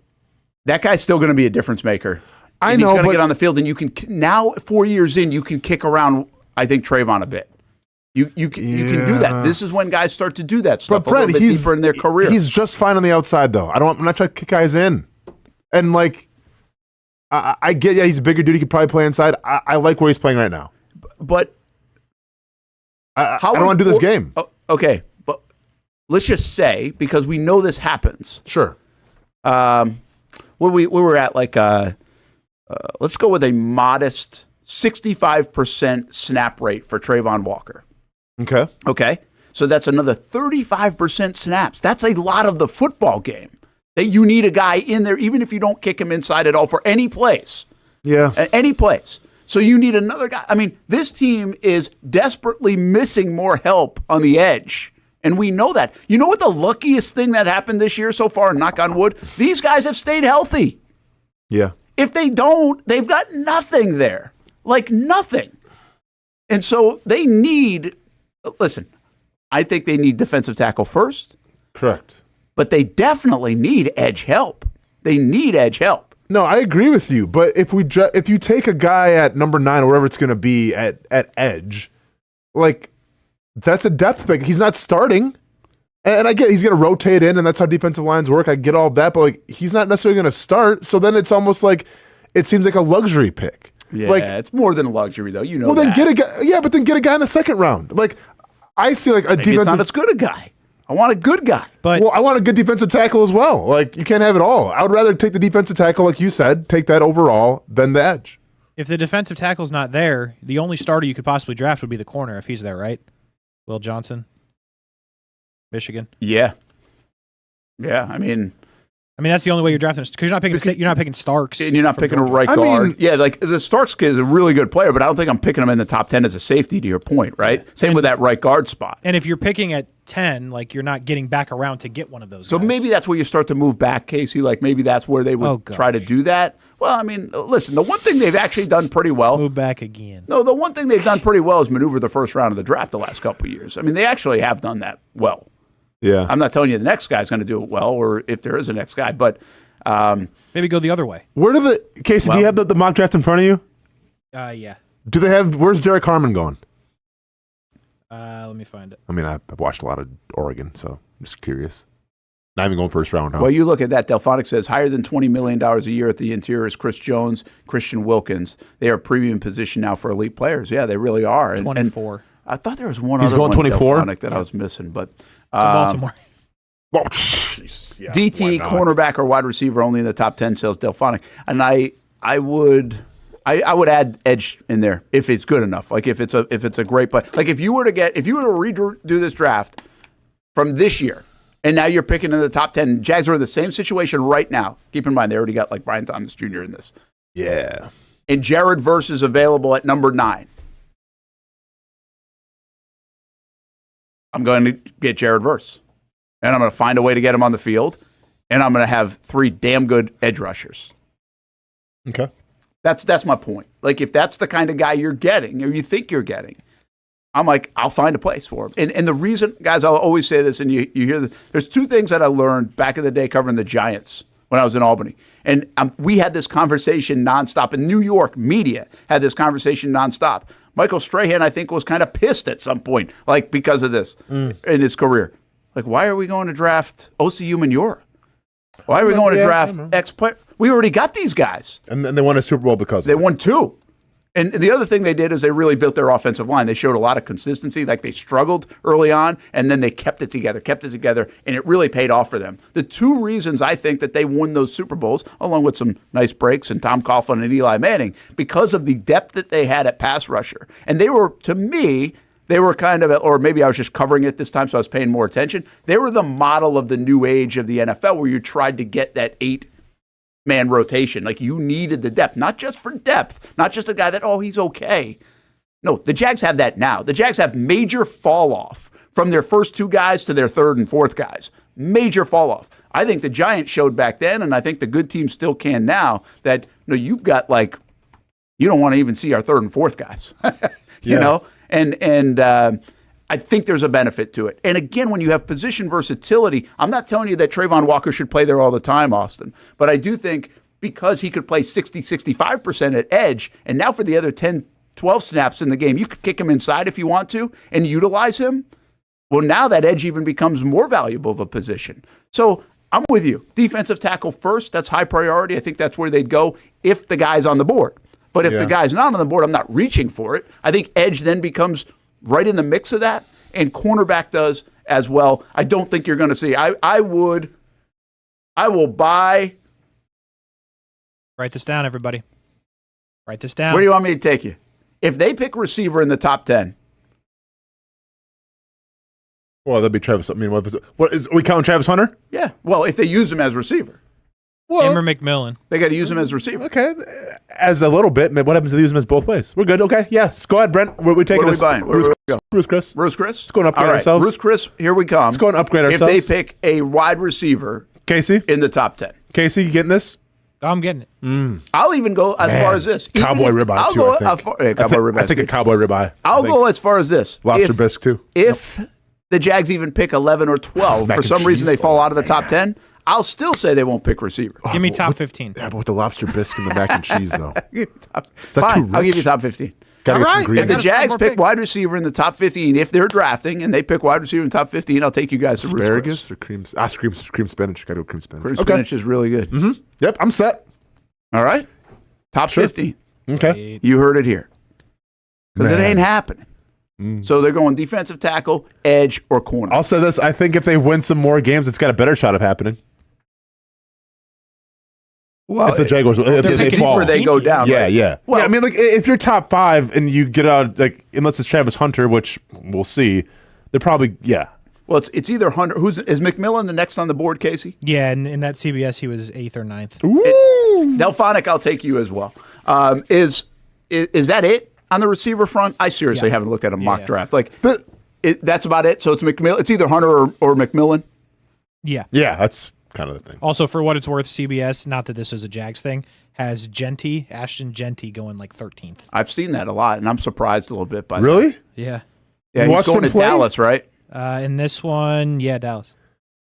that guy's still going to be a difference maker. I and know, he's going to but get on the field, and you can now 4 years in, you can kick around. I think Trayvon a bit. You can do that. This is when guys start to do that stuff. But Brent, a little bit deeper in their career. He's just fine on the outside, though. I'm not trying to kick guys in, and like I get, he's a bigger dude. He could probably play inside. I like where he's playing right now. But I don't want to do this game. Okay, but let's just say, because we know this happens. Sure. We were at like let's go with a modest 65% snap rate for Trayvon Walker. Okay. Okay. So that's another 35% snaps. That's a lot of the football game that you need a guy in there, even if you don't kick him inside at all for any place. Yeah. Any place. So you need another guy. I mean, this team is desperately missing more help on the edge. And we know that. You know what the luckiest thing that happened this year so far, knock on wood? These guys have stayed healthy. Yeah. If they don't, they've got nothing there. Like nothing. And so they need, listen, I think they need defensive tackle first. Correct. But they definitely need edge help. They need edge help. No, I agree with you. But if you take a guy at number 9 or wherever it's going to be at edge, like that's a depth pick. He's not starting. And I get he's going to rotate in, and that's how defensive lines work. I get all that, but like he's not necessarily going to start. So then it's almost like it seems like a luxury pick. Yeah, like, it's more than a luxury, though. You know. Well, that. then get a guy. Yeah, but then get a guy in the second round. Like I see, like a Maybe defensive. It's not as good a guy. I want a good guy. But well, I want a good defensive tackle as well. Like you can't have it all. I would rather take the defensive tackle, like you said, take that overall than the edge. if the defensive tackle's not there, the only starter you could possibly draft would be the corner if he's there, right? Will Johnson, Michigan. Yeah. I mean, that's the only way you're drafting because you're not picking Starks, and you're not from picking a Georgia. right I guard. mean- Yeah, like the Starks kid is a really good player, but I don't think I'm picking him in the top 10 as a safety. To your point, right? Same with that right guard spot. And if you're picking at 10, like you're not getting back around to get one of those. So guys. maybe that's where you start to move back, Casey. Like maybe that's where they would try to do that. Well, I mean, listen, the one thing they've actually done pretty well. move back again. No, the one thing they've done pretty well is maneuver the first round of the draft the last couple of years. I mean, they actually have done that well. Yeah. I'm not telling you the next guy's going to do it well, or if there is a next guy, but Maybe go the other way. Where do the Casey? Do you have the mock draft in front of you? Yeah. Do they have? Where's Derek Harmon going? Let me find it. I mean, I've watched a lot of Oregon, so I'm just curious. Not even going first round, huh? well, you look at that. Delphonic says higher than $20 million a year at the interior is Chris Jones, Christian Wilkins. They are a premium position now for elite players. Yeah, they really are. And 24. I thought there was one He's other going one 24? Delphonic that I was missing, but Baltimore. Oh, jeez. Yeah, why DT, not? cornerback, or wide receiver only in the top 10 says Delphonic. And I would add edge in there if it's good enough. Like if it's a great play. Like if you were to redo this draft from this year, and now you're picking in the top 10, Jags are in the same situation right now. Keep in mind they already got like Brian Thomas Jr. in this. Yeah. And Jared Verse is available at number 9. I'm going to get Jared Verse. And I'm going to find a way to get him on the field. And I'm going to have 3 damn good edge rushers. Okay. That's my point. Like, if that's the kind of guy you're getting, or you think you're getting, I'm like, I'll find a place for him. And the reason, guys, I'll always say this, and you hear this, there's 2 things that I learned back in the day covering the Giants when I was in Albany. And we had this conversation nonstop. In New York, media had this conversation nonstop. Michael Strahan, I think, was kind of pissed at some point, like, because of this in his career. Like, why are we going to draft Osi Umenyiora? Why are we going to draft X player? We already got these guys. And then they won a Super Bowl because of They it. won 2. And the other thing they did is they really built their offensive line. They showed a lot of consistency. Like they struggled early on, and then they kept it together, and it really paid off for them. The 2 reasons I think that they won those Super Bowls, along with some nice breaks and Tom Coughlin and Eli Manning, because of the depth that they had at pass rusher. And they were, to me, they were kind of, or maybe I was just covering it this time, so I was paying more attention. They were the model of the new age of the NFL, where you tried to get that 8-man rotation. Like you needed the depth, not just for depth, not just a guy that, he's okay. No, the Jags have that now. The Jags have major fall off from their first 2 guys to their 3rd and 4th guys. Major fall off. I think the Giants showed back then, and I think the good teams still can now, that you've got like, you don't want to even see our 3rd and 4th guys. You know? And I think there's a benefit to it. And again, when you have position versatility, I'm not telling you that Trayvon Walker should play there all the time, Austin. But I do think because he could play 60, 65% at edge, and now for the other 10, 12 snaps in the game, you could kick him inside if you want to and utilize him. Well, now that edge even becomes more valuable of a position. So I'm with you. Defensive tackle first, that's high priority. I think that's where they'd go if the guy's on the board. But if the guy's not on the board, I'm not reaching for it. I think edge then becomes right in the mix of that, and cornerback does as well. I don't think you're going to see. I will buy. Write this down, everybody. Write this down. Where do you want me to take you? If they pick receiver in the top 10. Well, that'd be Travis. I mean, what is we counting Travis Hunter? Yeah. Well, if they use him as receiver. Him or McMillan. They got to use him as receiver. Okay, as a little bit. What happens if they use him as both ways? We're good. Okay, yes. Go ahead, Brent. We're taking What are we buying? Where we go? Bruce Chris. Bruce Chris? Let's go and upgrade All right. ourselves. Bruce Chris, here we come. Let's go and upgrade ourselves. If they pick a wide receiver Casey, in the top 10. Casey, you getting this? I'm getting it. I'll even go as far as this. Cowboy ribeye, I'll too, go I think. cowboy ribeye. I think a cowboy ribeye. I'll go as far as this. Lobster bisque, too. If the Jags even pick 11 or 12, Mac for and some reason cheese. they fall out of the top 10, I'll still say they won't pick receiver. Give me top 15. Yeah, but with the lobster bisque and the mac and cheese, though. Is that Fine, too I'll give rich? you top 15. Gotta get All some right. green. If the Gotta find Jags more pick picks. wide receiver in the top 15, if they're drafting and they pick wide receiver in the top 15, I'll take you guys to Bruce Chris. Asparagus or cream spinach. Gotta go cream spinach. Cream spinach is really good. Yep, I'm set. All right? Top 15. Okay. You heard it here. Because it Man. ain't happening. So they're going defensive tackle, edge, or corner. I'll say this. I think if they win some more games, it's got a better shot of happening. Well, If the Jaguars, if they the fall. deeper they go down. Yeah, right? yeah. Well, I mean, like if you're top 5 and you get out, like unless it's Travis Hunter, which we'll see, they're probably Well, it's either Hunter. Is McMillan the next on the board, Casey? Yeah, and in that CBS, he was 8th or 9th. Delphonic, I'll take you as well. Is that it on the receiver front? I seriously haven't looked at a mock draft. Like, that's about it. So it's McMillan. It's either Hunter or McMillan. Yeah. Yeah, that's kind of the thing. Also, for what it's worth, CBS, not that this is a Jags thing, has Ashton Genty going like 13th. I've seen that a lot, and I'm surprised a little bit by that. Really? Yeah. Yeah, You he's watched going him to play? Dallas, right? In this one, yeah, Dallas.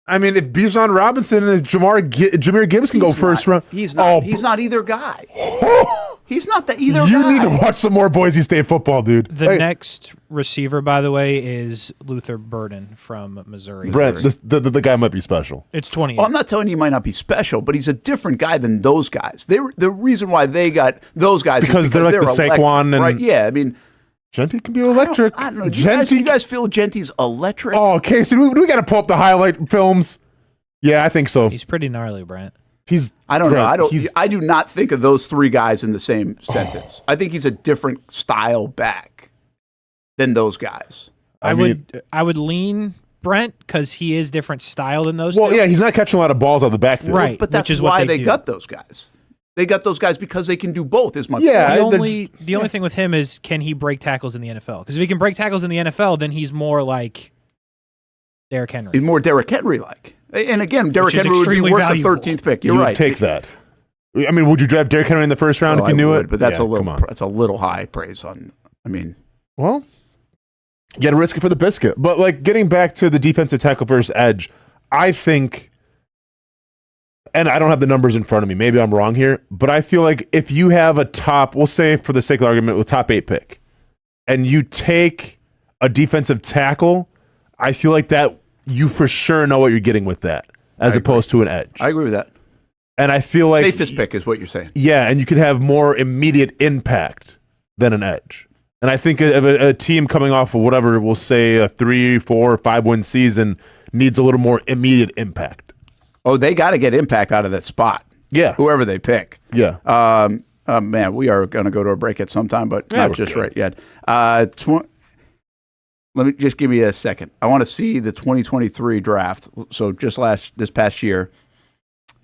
I mean, if Bijan Robinson and Jameer Gibbs can go first round, He's not. He's not either guy. He's not either guy. you need to watch some more Boise State football, dude. The next receiver, by the way, is Luther Burden from Missouri. Brent, the guy might be special. It's 28. Well, I'm not telling you he might not be special, but he's a different guy than those guys. The reason why they got those guys is Because they're like the electric, Saquon and- right? Yeah, I mean, Genty can be electric. I don't know. Do you guys feel Genty's electric? Oh, Casey, do we got to pull up the highlight films? Yeah, I think so. He's pretty gnarly, Brent. I don't know. Brent, I do not think of those three guys in the same sentence. I think he's a different style back than those guys. I would lean Brent because he is different style than those Well, two. yeah, he's not catching a lot of balls out of the backfield. Right. But that's which is what why they they do. got those guys. They got those guys because they can do both. Is my Yeah, point. The only thing with him is, can he break tackles in the NFL? Because if he can break tackles in the NFL, then he's more like Derrick Henry. He's more Derrick Henry like. And again, Derrick is Henry would be extremely worth valuable. the 13th pick. You're You right. take that. I mean, would you draft Derrick Henry in the first round Well, if you I knew would, it? but that's Yeah, a little. Come on. That's a little high praise on. I mean, Well, you got to risk it for the biscuit. But like getting back to the defensive tackle versus edge, I think, and I don't have the numbers in front of me. Maybe I'm wrong here, but I feel like if you have a top, we'll say for the sake of argument, a top 8 pick, and you take a defensive tackle, I feel like that you for sure know what you're getting with that, as opposed to an edge. I agree with that. And I feel like Safest pick is what you're saying. yeah, and you could have more immediate impact than an edge. And I think a team coming off of whatever, we'll say a 3, 4, 5 win season needs a little more immediate impact. Oh, they got to get impact out of that spot. Yeah. Whoever they pick. Yeah. Man, we are going to go to a break at some time, but Yeah, not we're just good. right yet. Let me just give me a second. I want to see the 2023 draft. So just this past year,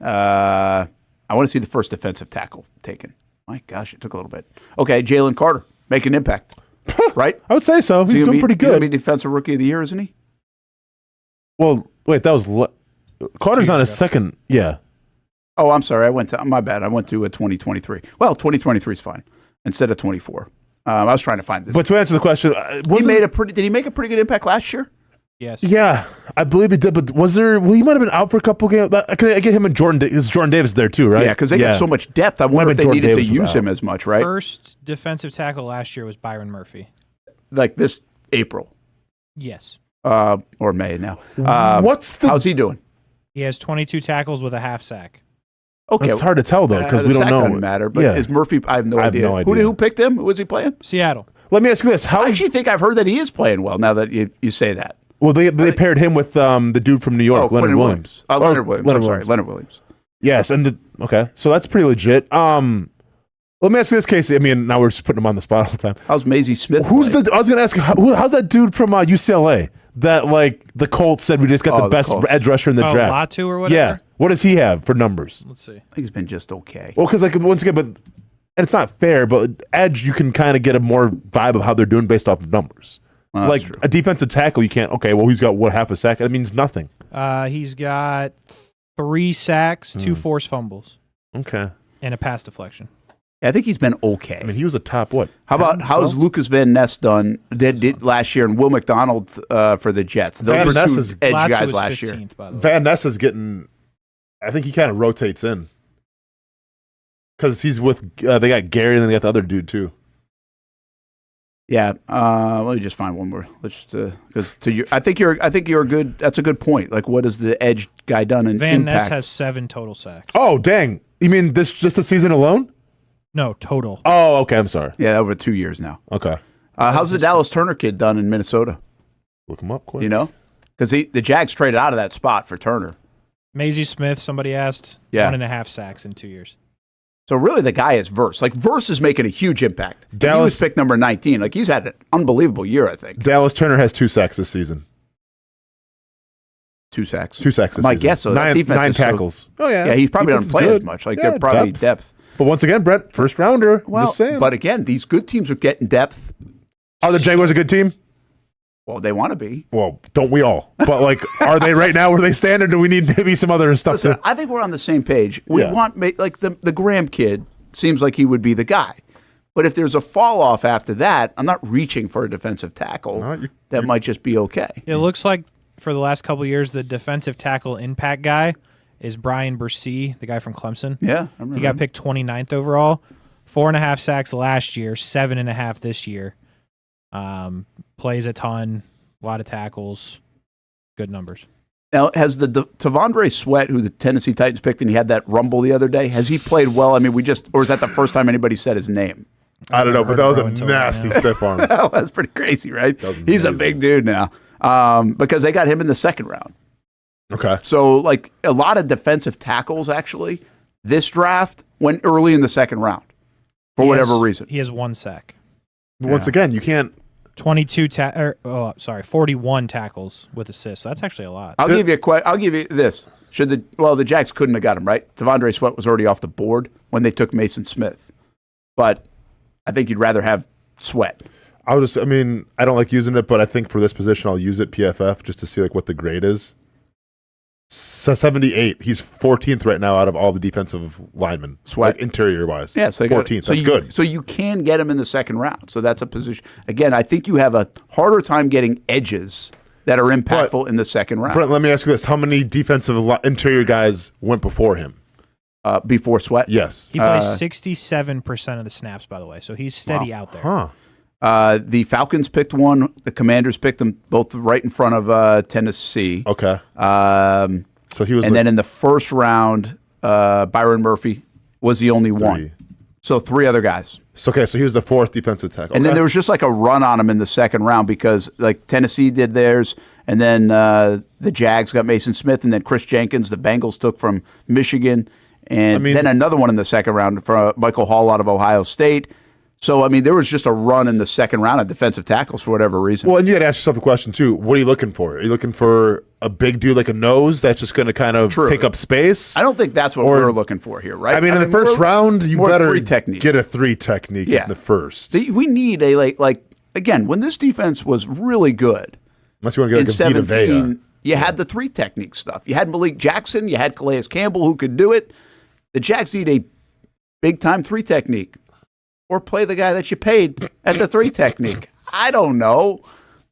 I want to see the first defensive tackle taken. My gosh, it took a little bit. Okay, Jalen Carter, make an impact, right? I would say so. He's doing pretty He's going good. to be defensive rookie of the year, isn't he? Well, wait, that was Carter's on his second. Yeah. Oh, I'm sorry. My bad. I went to a 2023. Well, 2023 is fine instead of 24. I was trying to find this. But to answer the question, Did he make a pretty good impact last year? Yes. Yeah, I believe he did. But was there? Well, he might have been out for a couple games. I get him and Jordan. Is Jordan Davis there too, right? Yeah, because they got so much depth. I wonder if they needed to use him as much, right? First defensive tackle last year was Byron Murphy. Like this April. Yes. Or May now. How's he doing? He has 22 tackles with a half sack. Okay, it's hard to tell though because we don't know. Doesn't matter. But is Murphy? I have no idea. Who picked him? Who was he playing? Seattle. Let me ask you this: I actually think I've heard that he is playing well. Now that you say that. Well, they paired him with the dude from New York, Leonard Williams. Leonard Williams. Leonard Williams. Yes, and okay, so that's pretty legit. Let me ask you this, Casey. I mean, now we're just putting him on the spot all the time. How's Maisie Smith? I was going to ask, how's that dude from UCLA that the Colts said we just got the best edge rusher in the draft? Latu or whatever? Yeah. What does he have for numbers? Let's see. I think he's been just okay. Well, because once again, and it's not fair, but edge you can kind of get a more vibe of how they're doing based off of numbers. Like true. A defensive tackle, you can't. Okay, well, he's got half a sack. That means nothing. He's got 3 sacks, 2 forced fumbles. Okay. And a pass deflection. I think he's been okay. I mean, he was a top what? How's Lucas Van Ness did last year, and Will McDonald for the Jets? Those Van Ness two is edge Latu guys was last 15th, year. by the way. Van Ness is getting. I think he kind of rotates in because he's with. They got Gary, and then they got the other dude too. Yeah, let me just find one more. Let's because I think you're good. That's a good point. Like, what has the edge guy done in Van impact? Ness has 7 total sacks. Oh dang! You mean this just the season alone? No, total. Oh, okay. I'm sorry. Yeah, over 2 years now. Okay. How's the Dallas Turner kid done in Minnesota? Look him up quick. You know, because the Jags traded out of that spot for Turner. Maisie Smith, somebody asked, 1.5 sacks in 2 years. So really, the guy is Verse. Like Verse is making a huge impact. Dallas, he was picked number 19. Like he's had an unbelievable year, I think. Dallas Turner has 2 sacks this season. 2 sacks. 2 sacks. This My season. guess. So 9 tackles. Oh yeah. Yeah, he's probably doesn't play as much. Like they're probably depth. But once again, Brent, first rounder. Well, just saying. But again, these good teams are getting depth. Are the Jaguars a good team? Well, they want to be. Well, don't we all? But are they right now where they stand, or do we need maybe some other stuff? Listen, I think we're on the same page. We want the Graham kid seems like he would be the guy. But if there's a fall off after that, I'm not reaching for a defensive tackle. That might just be okay. It looks like for the last couple of years, the defensive tackle impact guy is Brian Bursey, the guy from Clemson. Yeah, I remember. He got picked 29th overall. 4.5 sacks last year, 7.5 this year. Plays a ton, a lot of tackles, good numbers. Now, has the Tavondre Sweat, who the Tennessee Titans picked, and he had that rumble the other day, has he played well? I mean, or is that the first time anybody said his name? I don't know, but that was a nasty stiff arm. That's pretty crazy, right? He's a big dude now because they got him in the second round. Okay. So, a lot of defensive tackles, actually, this draft went early in the second round for whatever reason. He has 1 sack. But once again, you can't. 41 tackles with assists. So that's actually a lot. I'll give you this. The Jags couldn't have got him, right? Tavondre Sweat was already off the board when they took Mason Smith. But I think you'd rather have Sweat. I don't like using it, but I think for this position I'll use it PFF just to see what the grade is. 78. He's 14th right now out of all the defensive linemen. Sweat. Interior wise. Yeah, so 14th. That's good. So you can get him in the second round. So that's a position. Again, I think you have a harder time getting edges that are impactful in the second round. Brent, let me ask you this. How many defensive interior guys went before him? Before Sweat? Yes. He plays 67% of the snaps, by the way, so he's steady out there. Huh. The Falcons picked one. The Commanders picked them both right in front of Tennessee. Okay. So he was, and then in the first round, Byron Murphy was the only one. So 3 other guys. So he was the 4th defensive tackle. And then there was just a run on him in the second round because Tennessee did theirs, and then the Jags got Mason Smith, and then Chris Jenkins, the Bengals took from Michigan, and then another one in the second round for Michael Hall out of Ohio State. So, there was just a run in the second round of defensive tackles for whatever reason. Well, and you got to ask yourself the question, too. What are you looking for? Are you looking for a big dude like a nose that's just going to kind of take up space? I don't think that's what we're looking for here, right? In the first round, you better get a 3 technique in the first. We need again, when this defense was really good, unless you want to get in 17, you had the 3 technique stuff. You had Malik Jackson, you had Calais Campbell who could do it. The Jags need a big-time 3 technique. or play the guy that you paid at the 3 technique? I don't know.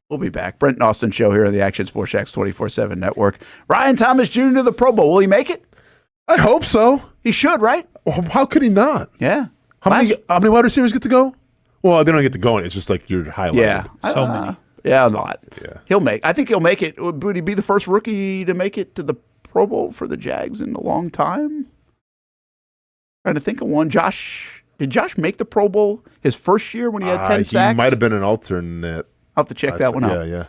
We'll be back. Brent Austen Show here on the Action Sports Jacks 24/7 Network. Ryan Thomas Jr. to the Pro Bowl. Will he make it? I hope so. He should, right? Well, how could he not? Yeah. How many wide receivers get to go? Well, they don't get to go. It's just like you're highlighted. Yeah. So many. Yeah, a lot. Yeah. I think he'll make it. Would he be the first rookie to make it to the Pro Bowl for the Jags in a long time? Trying to think of one. Did Josh make the Pro Bowl his first year when he had 10 sacks? He might have been an alternate. I'll have to check that one out. Yeah.